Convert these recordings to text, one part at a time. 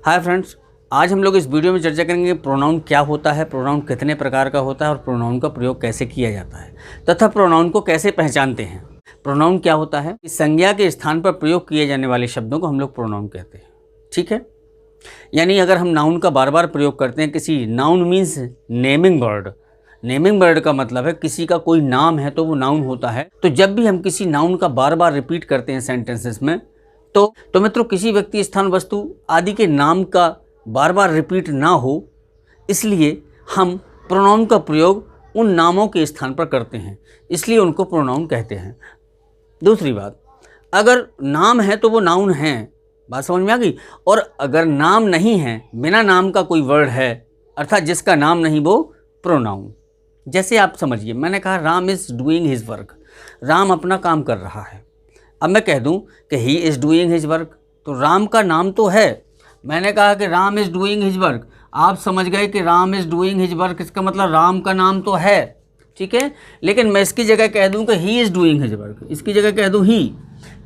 Hi friends, आज हम लोग इस वीडियो में चर्चा करेंगे प्रोनाउन क्या होता है, प्रोनाउन कितने प्रकार का होता है और प्रोनाउन का प्रयोग कैसे किया जाता है तथा प्रोनाउन को कैसे पहचानते हैं। प्रोनाउन क्या होता है? इस संज्ञा के स्थान पर प्रयोग किए जाने वाले शब्दों को हम लोग प्रोनाउन कहते हैं। ठीक है, यानी अगर हम नाउन का बार बार प्रयोग करते हैं, किसी noun means naming word. Naming word का मतलब है किसी का कोई नाम है तो वो नाउन होता है। तो जब भी हम किसी नाउन का बार बार रिपीट करते हैं सेंटेंसेस में तो मित्रों किसी व्यक्ति, स्थान, वस्तु आदि के नाम का बार बार रिपीट ना हो, इसलिए हम प्रोनाउन का प्रयोग उन नामों के स्थान पर करते हैं, इसलिए उनको प्रोनाउन कहते हैं। दूसरी बात, अगर नाम है तो वो नाउन है, बात समझ में आ गई। और अगर नाम नहीं है, बिना नाम का कोई वर्ड है, अर्थात जिसका नाम नहीं, वो प्रोनाउन। जैसे आप समझिए, मैंने कहा Ram is doing his work, Ram अपना काम कर रहा है। अब मैं कह दूं कि he is doing his work, तो राम का नाम तो है। मैंने कहा कि Ram is doing his work, आप समझ गए कि Ram is doing his work, इसका मतलब राम का नाम तो है। ठीक है, लेकिन मैं इसकी जगह कह दूं कि he is doing his work, इसकी जगह कह दूं ही,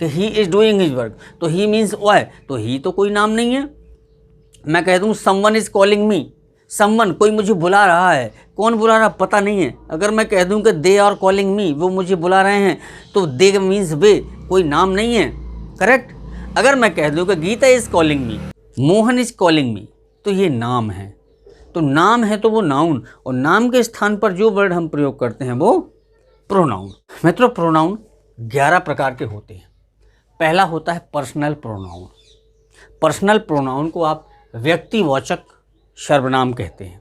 कि he is doing his work, तो ही मीन्स वाई, तो ही तो कोई नाम नहीं है। मैं कह दूं someone is calling me, someone कोई मुझे बुला रहा है, कौन बुला रहा पता नहीं है। अगर मैं कह दूं कि दे आर कॉलिंग मी, वो मुझे बुला रहे हैं, तो दे मीन्स वे, कोई नाम नहीं है। करेक्ट। अगर मैं कह दूं कि Gita is calling me, Mohan is calling me, तो ये नाम है। तो नाम है तो वो नाउन, और नाम के स्थान पर जो वर्ड हम प्रयोग करते हैं वो प्रोनाउन। मित्रों, प्रोनाउन 11 प्रकार के होते हैं। पहला होता है पर्सनल प्रोनाउन। पर्सनल प्रोनाउन को आप व्यक्तिवाचक सर्वनाम कहते हैं।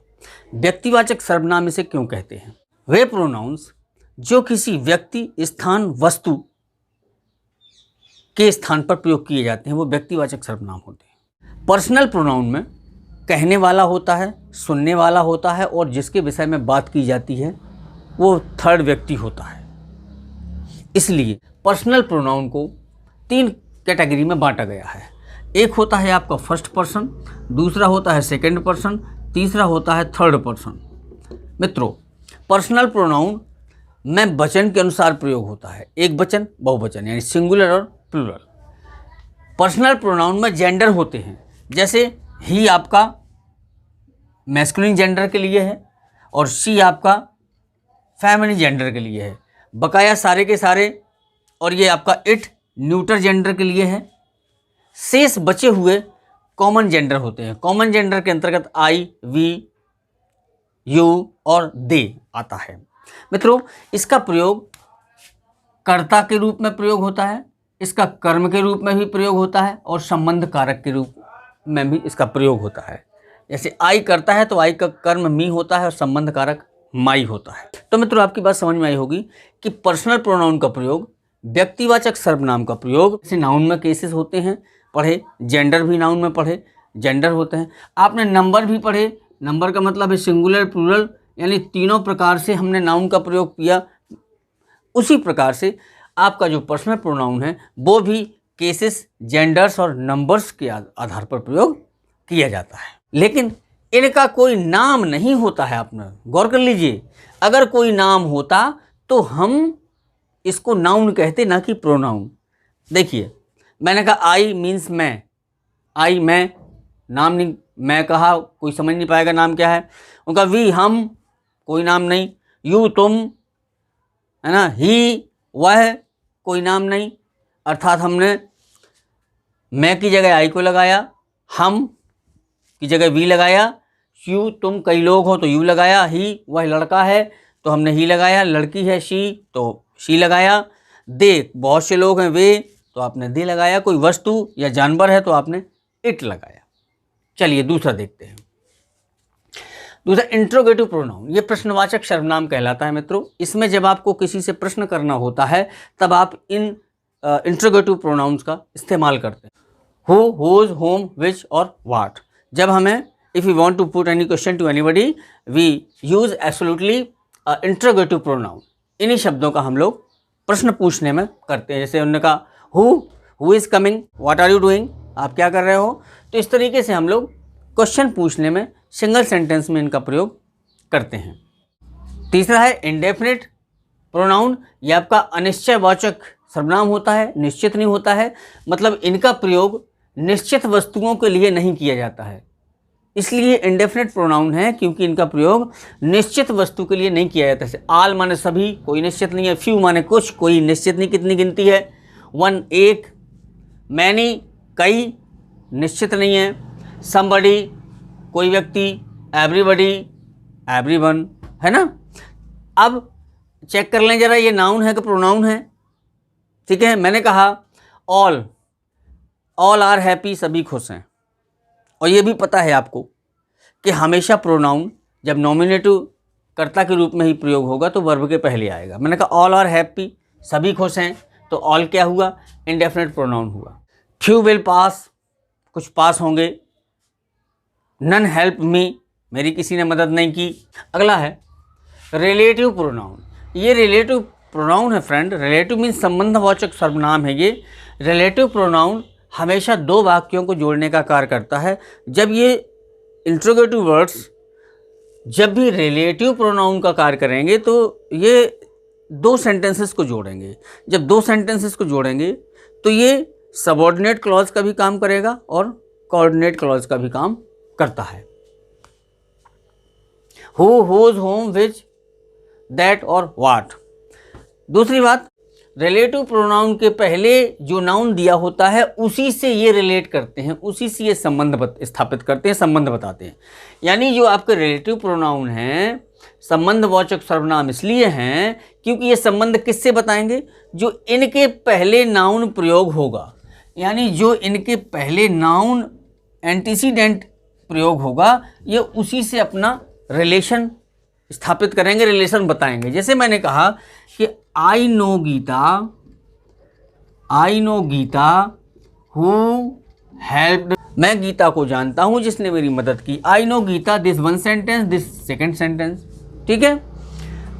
व्यक्तिवाचक सर्वनाम इसे क्यों कहते हैं? वे प्रोनाउंस जो किसी व्यक्ति, स्थान, वस्तु के स्थान पर प्रयोग किए जाते हैं वो व्यक्तिवाचक सर्वनाम होते हैं। पर्सनल प्रोनाउन में कहने वाला होता है, सुनने वाला होता है, और जिसके विषय में बात की जाती है वो थर्ड व्यक्ति होता है। इसलिए पर्सनल प्रोनाउन को 3 कैटेगरी में बांटा गया है। एक होता है आपका फर्स्ट पर्सन, दूसरा होता है सेकंड पर्सन, तीसरा होता है थर्ड पर्सन। मित्रों, पर्सनल प्रोनाउन में वचन के अनुसार प्रयोग होता है, एक वचन, बहुवचन, यानी सिंगुलर और प्लूरल। पर्सनल प्रोनाउन में जेंडर होते हैं, जैसे ही आपका मैस्कुलिन जेंडर के लिए है और शी आपका फेमिनिन जेंडर के लिए है। बकाया सारे के सारे और ये आपका इट न्यूटर जेंडर के लिए है। शेष बचे हुए कॉमन जेंडर होते हैं। कॉमन जेंडर के अंतर्गत आई, वी, यू और दे आता है। मित्रों, इसका प्रयोग कर्ता के रूप में प्रयोग होता है, इसका कर्म के रूप में भी प्रयोग होता है, और संबंध कारक के रूप में भी इसका प्रयोग होता है। जैसे आई करता है तो आई का कर्म मी होता है और संबंध कारक माई होता है। तो मित्रों, आपकी बात समझ में आई होगी कि पर्सनल प्रोनाउन का प्रयोग, व्यक्तिवाचक सर्वनाम का प्रयोग, जैसे नाउन में केसेस होते हैं पढ़े, जेंडर भी नाउन में पढ़े, जेंडर होते हैं। आपने नंबर भी पढ़े, नंबर का मतलब है सिंगुलर, प्लूरल, यानी तीनों प्रकार से हमने नाउन का प्रयोग किया। उसी प्रकार से आपका जो पर्सनल प्रोनाउन है वो भी केसेस, जेंडर्स और नंबर्स के आधार पर प्रयोग किया जाता है। लेकिन इनका कोई नाम नहीं होता है। आपने गौर कर लीजिए, अगर कोई नाम होता तो हम इसको नाउन कहते, ना कि प्रोनाउन। देखिए, मैंने कहा आई मीन्स मैं, आई मैं, नाम नहीं। मैं कहा, कोई समझ नहीं पाएगा नाम क्या है। उनका वी हम, कोई नाम नहीं। यू तुम, है ना। ही वह, कोई नाम नहीं। अर्थात हमने मैं की जगह आई को लगाया, हम की जगह वी लगाया, यू तुम कई लोग हो तो यू लगाया, ही वह लड़का है तो हमने ही लगाया, लड़की है शी तो शी लगाया, दे बहुत से लोग हैं वे तो आपने दे लगाया, कोई वस्तु या जानवर है तो आपने इट लगाया। चलिए दूसरा देखते हैं। दूसरा इंट्रोगेटिव प्रोनाउन, ये प्रश्नवाचक सर्वनाम कहलाता है। मित्रों, इसमें जब आपको किसी से प्रश्न करना होता है तब आप इन इंट्रोगेटिव प्रोनाउंस का इस्तेमाल करते हैं। हु, हुज, होम, विच और वाट। जब हमें if you want to put any question to anybody we use absolutely interrogative pronoun. इन्हीं शब्दों का हम लोग प्रश्न पूछने में करते हैं। जैसे उन्होंने कहा who is coming, what are you doing, आप क्या कर रहे हो। तो इस तरीके से हम लोग क्वेश्चन पूछने में सिंगल सेंटेंस में इनका प्रयोग करते हैं। तीसरा है इंडेफिनिट प्रोनाउन, ये आपका अनिश्चयवाचक सर्वनाम होता है, निश्चित नहीं होता है। मतलब इनका प्रयोग निश्चित वस्तुओं के लिए नहीं किया जाता है, इसलिए इंडेफिनिट प्रोनाउन है, क्योंकि इनका प्रयोग निश्चित वस्तु के लिए नहीं किया जाता है। आल माने सभी, कोई निश्चित नहीं है। फ्यू माने कुछ, कोई निश्चित नहीं कितनी गिनती है। वन एक, मैनी कई, निश्चित नहीं है। समबडी कोई व्यक्ति, एवरीबडी एवरीवन, है ना। अब चेक कर लें जरा ये नाउन है कि प्रोनाउन है। ठीक है, मैंने कहा ऑल आर हैप्पी, सभी खुश हैं। और ये भी पता है आपको कि हमेशा प्रोनाउन जब नॉमिनेटिव कर्ता के रूप में ही प्रयोग होगा तो वर्ब के पहले आएगा। मैंने कहा ऑल आर हैप्पी, सभी खुश हैं, तो ऑल क्या हुआ, इंडेफिनिट प्रोनाउन हुआ। फ्यू विल पास, कुछ पास होंगे। नन हेल्प मी, मेरी किसी ने मदद नहीं की। अगला है रिलेटिव प्रोनाउन। ये रिलेटिव प्रोनाउन है फ्रेंड। रिलेटिव मीन्स संबंधवाचक सर्वनाम है। ये रिलेटिव प्रोनाउन हमेशा दो वाक्यों को जोड़ने का कार्य करता है। जब ये इंट्रोगेटिव वर्ड्स जब भी रिलेटिव प्रोनाउन का कार्य करेंगे तो ये दो सेंटेंसेस को जोड़ेंगे। जब दो सेंटेंसेस को जोड़ेंगे तो ये सबऑर्डिनेट क्लॉज का भी काम करेगा और कोऑर्डिनेट क्लॉज का भी काम करता है। Who, whose, whom, which, that और व्हाट। दूसरी बात, रिलेटिव प्रोनाउन के पहले जो नाउन दिया होता है उसी से ये रिलेट करते हैं, उसी से ये संबंध स्थापित करते हैं, संबंध बताते हैं। यानी जो आपके रिलेटिव प्रोनाउन हैं संबंधवाचक सर्वनाम इसलिए हैं क्योंकि ये संबंध किससे बताएंगे, जो इनके पहले नाउन प्रयोग होगा। यानी जो इनके पहले नाउन एंटीसीडेंट प्रयोग होगा ये उसी से अपना रिलेशन स्थापित करेंगे, रिलेशन बताएंगे। जैसे मैंने कहा कि I know Gita who helped, मैं गीता को जानता हूँ जिसने मेरी मदद की। I know Gita, this one sentence, this second sentence. ठीक है,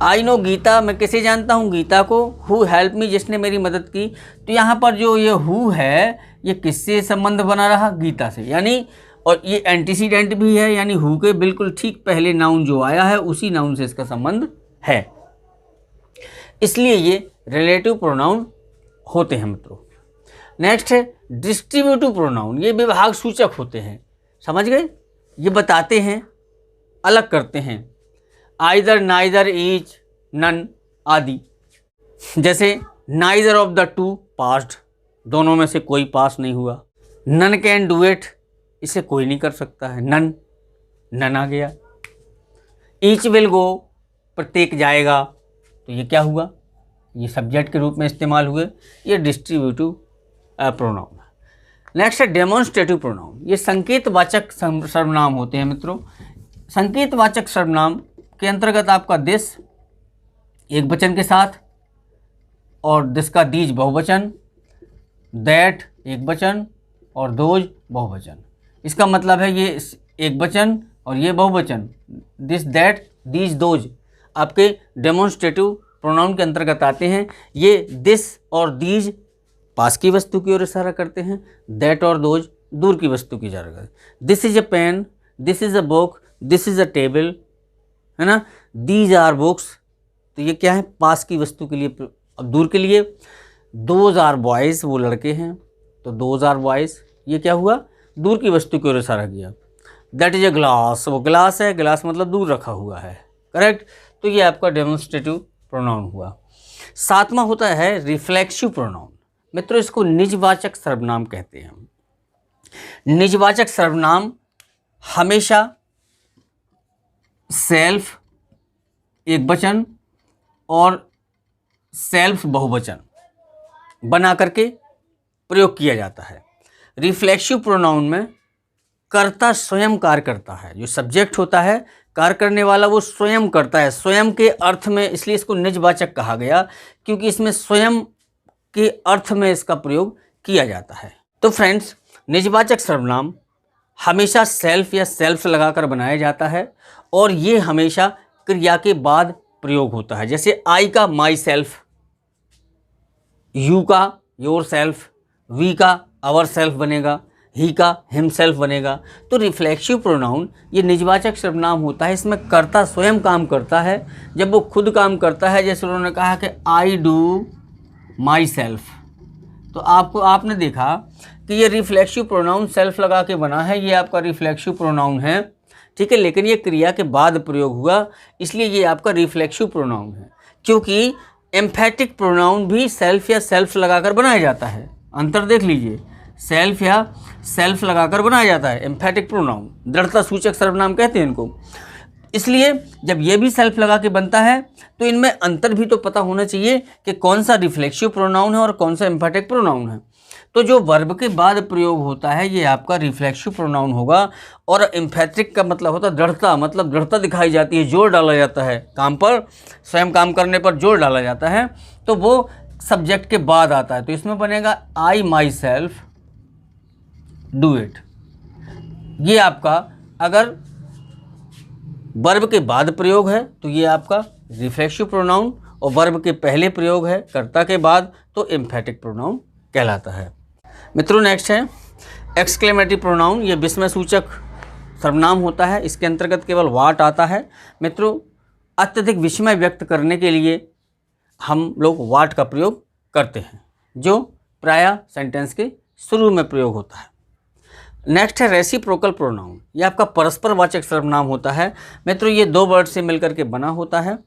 आई नो गीता, मैं किसे जानता हूँ, गीता को। हु हेल्प मी, जिसने मेरी मदद की। तो यहाँ पर जो ये हु है ये किससे संबंध बना रहा, गीता से। यानी और ये एंटीसीडेंट भी है, यानी हु के बिल्कुल ठीक पहले नाउन जो आया है उसी नाउन से इसका संबंध है, इसलिए ये रिलेटिव प्रोनाउन होते हैं मित्रों। नेक्स्ट है डिस्ट्रीब्यूटिव प्रोनाउन। ये विभाग सूचक होते हैं, समझ गए। ये बताते हैं, अलग करते हैं। आइदर, नाइदर, ईच, नन आदि। जैसे neither of the two passed, दोनों में से कोई पास नहीं हुआ। नन कैन डू इट, इसे कोई नहीं कर सकता है, नन आ गया। ईच विल गो, प्रत्येक जाएगा, तो ये क्या हुआ, ये सब्जेक्ट के रूप में इस्तेमाल हुए। ये डिस्ट्रीब्यूटिव प्रोनाउन है। नेक्स्ट है डेमोन्स्ट्रेटिव प्रोनाउन। ये संकेतवाचक सर्वनाम होते हैं मित्रों। संकेतवाचक सर्वनाम के अंतर्गत आपका दिस एक वचन के साथ और दिस का दीज बहुवचन, दैट एक वचन और दोज बहुवचन। इसका मतलब है ये एक वचन और ये बहुवचन, दिस, दैट, दीज, दोज आपके डेमोन्स्ट्रेटिव प्रोनाउन के अंतर्गत आते हैं। ये दिस और दीज पास की वस्तु की ओर इशारा करते हैं, दैट और दोज दूर की वस्तु की इशारा करते हैं। This is a pen, this is a book, this is a table, है ना। दीज आर बुक्स, तो ये क्या है, पास की वस्तु के लिए। अब दूर के लिए, दोज आर बॉयज़, वो लड़के हैं, तो दोज आर बॉयज़, ये क्या हुआ, दूर की वस्तु की ओर इशारा किया। दैट इज अ ग्लास, वो ग्लास है, ग्लास मतलब दूर रखा हुआ है, करेक्ट। तो ये आपका डेमोन्स्ट्रेटिव प्रोनाउन हुआ। सातवां होता है रिफ्लेक्सिव प्रोनाउन। मित्रों इसको निजवाचक सर्वनाम कहते हैं। निजवाचक सर्वनाम हमेशा सेल्फ एक वचन और सेल्फ बहुवचन बना करके प्रयोग किया जाता है। रिफ्लेक्सिव प्रोनाउन में कर्ता स्वयं कार्य करता है, जो सब्जेक्ट होता है कार्य करने वाला वो स्वयं करता है, स्वयं के अर्थ में, इसलिए इसको निजवाचक कहा गया क्योंकि इसमें स्वयं के अर्थ में इसका प्रयोग किया जाता है। तो फ्रेंड्स निजवाचक सर्वनाम हमेशा सेल्फ या सेल्फ लगाकर बनाया जाता है और ये हमेशा क्रिया के बाद प्रयोग होता है। जैसे आई का माई सेल्फ, यू का योर सेल्फ, वी का आवर सेल्फ बनेगा, ही का हिमसेल्फ बनेगा। तो रिफ्लेक्सिव प्रोनाउन ये निजवाचक सर्वनाम होता है, इसमें कर्ता स्वयं काम करता है। जब वो खुद काम करता है, जैसे उन्होंने कहा कि आई डू माई सेल्फ, तो आपने देखा कि ये रिफ्लेक्सिव प्रोनाउन सेल्फ लगा के बना है, ये आपका रिफ्लेक्सिव प्रोनाउन है, ठीक है, लेकिन ये क्रिया के बाद प्रयोग हुआ, इसलिए ये आपका रिफ्लेक्सिव प्रोनाउन है। क्योंकि एम्फेटिक प्रोनाउन भी सेल्फ या सेल्फ लगाकर बनाया जाता है, अंतर देख लीजिए, सेल्फ या सेल्फ लगाकर बनाया जाता है एम्फेटिक प्रोनाउन, दृढ़ता सूचक सर्वनाम कहते हैं इनको। इसलिए जब ये भी सेल्फ लगा के बनता है तो इनमें अंतर भी तो पता होना चाहिए कि कौन सा रिफ्लेक्सिव प्रोनाउन है और कौन सा एम्फेटिक प्रोनाउन है। तो जो वर्ब के बाद प्रयोग होता है ये आपका रिफ्लेक्सिव प्रोनाउन होगा, और एम्फेटिक का मतलब होता है दृढ़ता, मतलब दृढ़ता दिखाई जाती है, जोर डाला जाता है काम पर, स्वयं काम करने पर जोर डाला जाता है, तो वो सब्जेक्ट के बाद आता है। तो इसमें बनेगा आई माई सेल्फ डू इट। ये आपका अगर वर्ब के बाद प्रयोग है तो ये आपका रिफ्लेक्सिव प्रोनाउन, और वर्ब के पहले प्रयोग है कर्ता के बाद तो एम्फेटिक प्रोनाउन कहलाता है। मित्रों नेक्स्ट है एक्सक्लेमेटरी प्रोनाउन। ये विस्मय सूचक सर्वनाम होता है, इसके अंतर्गत केवल वाट आता है। मित्रों अत्यधिक विस्मय व्यक्त करने के लिए हम लोग वाट का प्रयोग करते हैं, जो प्रायः सेंटेंस के शुरू में प्रयोग होता है। नेक्स्ट है रेसिप्रोकल प्रोनाउन। ये आपका परस्पर वाचक सर्वनाम होता है। मित्रों ये दो वर्ड से मिलकर के बना होता है,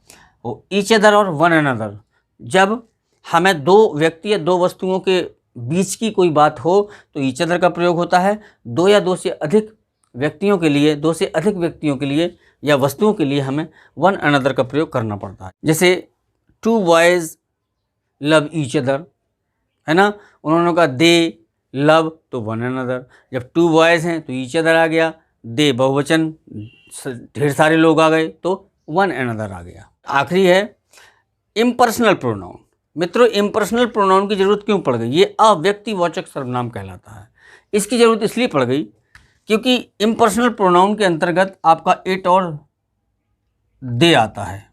ईच अदर और वन अनदर। जब हमें दो व्यक्ति या दो वस्तुओं के बीच की कोई बात हो तो ईच अदर का प्रयोग होता है। दो या दो से अधिक व्यक्तियों के लिए, दो से अधिक व्यक्तियों के लिए या वस्तुओं के लिए हमें वन अनदर का प्रयोग करना पड़ता है। जैसे two boys love each other, है ना, उन्होंने कहा दे लव तो वन अनदर। जब टू बॉयज़ हैं तो ईच अदर आ गया, दे बहुवचन ढेर सारे लोग आ गए तो वन अनदर आ गया। आखिरी है इम्पर्सनल प्रोनाउन। मित्रों इम्पर्सनल प्रोनाउन की ज़रूरत क्यों पड़ गई? ये अव्यक्तिवाचक सर्वनाम कहलाता है। इसकी ज़रूरत इसलिए पड़ गई क्योंकि इम्पर्सनल प्रोनाउन के अंतर्गत आपका इट और दे आता है।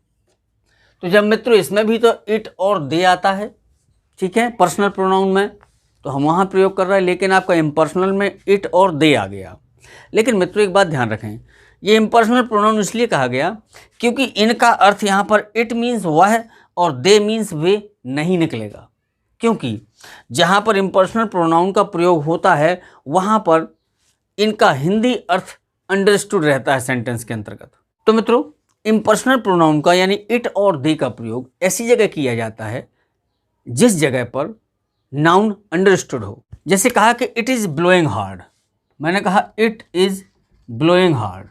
तो जब मित्रों इसमें भी तो इट और दे आता है, ठीक है, पर्सनल प्रोनाउन में तो हम वहाँ प्रयोग कर रहे हैं, लेकिन आपका इम्पर्सनल में इट और दे आ गया। लेकिन मित्रों एक बात ध्यान रखें, ये इम्पर्सनल प्रोनाउन इसलिए कहा गया क्योंकि इनका अर्थ यहाँ पर इट मीन्स वह और दे मीन्स वे नहीं निकलेगा। क्योंकि जहाँ पर इम्पर्सनल प्रोनाउन का प्रयोग होता है वहाँ पर इनका हिंदी अर्थ अंडरस्टूड रहता है सेंटेंस के अंतर्गत। तो मित्रों इम्पर्सनल प्रोनाउन का यानी इट और दे का प्रयोग ऐसी जगह किया जाता है जिस जगह पर नाउन अंडरस्टूड हो। जैसे कहा कि इट इज़ ब्लोइंग हार्ड, मैंने कहा इट इज़ ब्लोइंग हार्ड।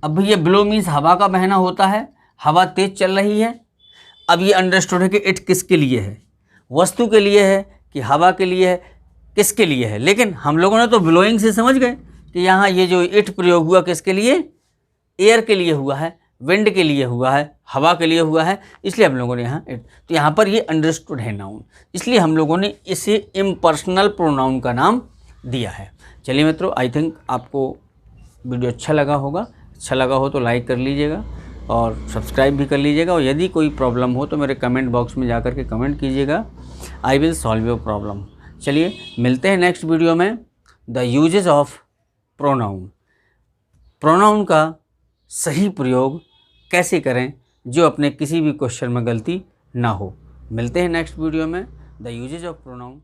अब ये ब्लो मीन्स हवा का बहना होता है, हवा तेज चल रही है। अब ये अंडरस्टूड है कि इट किसके लिए है, वस्तु के लिए है कि हवा के लिए है, किसके लिए है। लेकिन हम लोगों ने तो ब्लोइंग से समझ गए कि यहाँ ये जो इट प्रयोग हुआ किसके लिए, एयर के लिए हुआ है, विंड के लिए हुआ है, हवा के लिए हुआ है, इसलिए हम लोगों ने यहाँ इट, तो यहाँ पर ये अंडरस्टूड है नाउन, इसलिए हम लोगों ने इसे इम्पर्सनल प्रोनाउन का नाम दिया है। चलिए मित्रों आई थिंक आपको वीडियो अच्छा लगा होगा। अच्छा लगा हो तो लाइक कर लीजिएगा और सब्सक्राइब भी कर लीजिएगा, और यदि कोई प्रॉब्लम हो तो मेरे कमेंट बॉक्स में जाकर के कमेंट कीजिएगा, I will solve your problem. चलिए मिलते हैं नेक्स्ट वीडियो में। The uses of pronoun, pronoun का सही प्रयोग कैसे करें जो अपने किसी भी क्वेश्चन में गलती ना हो। मिलते हैं नेक्स्ट वीडियो में। The uses of pronoun.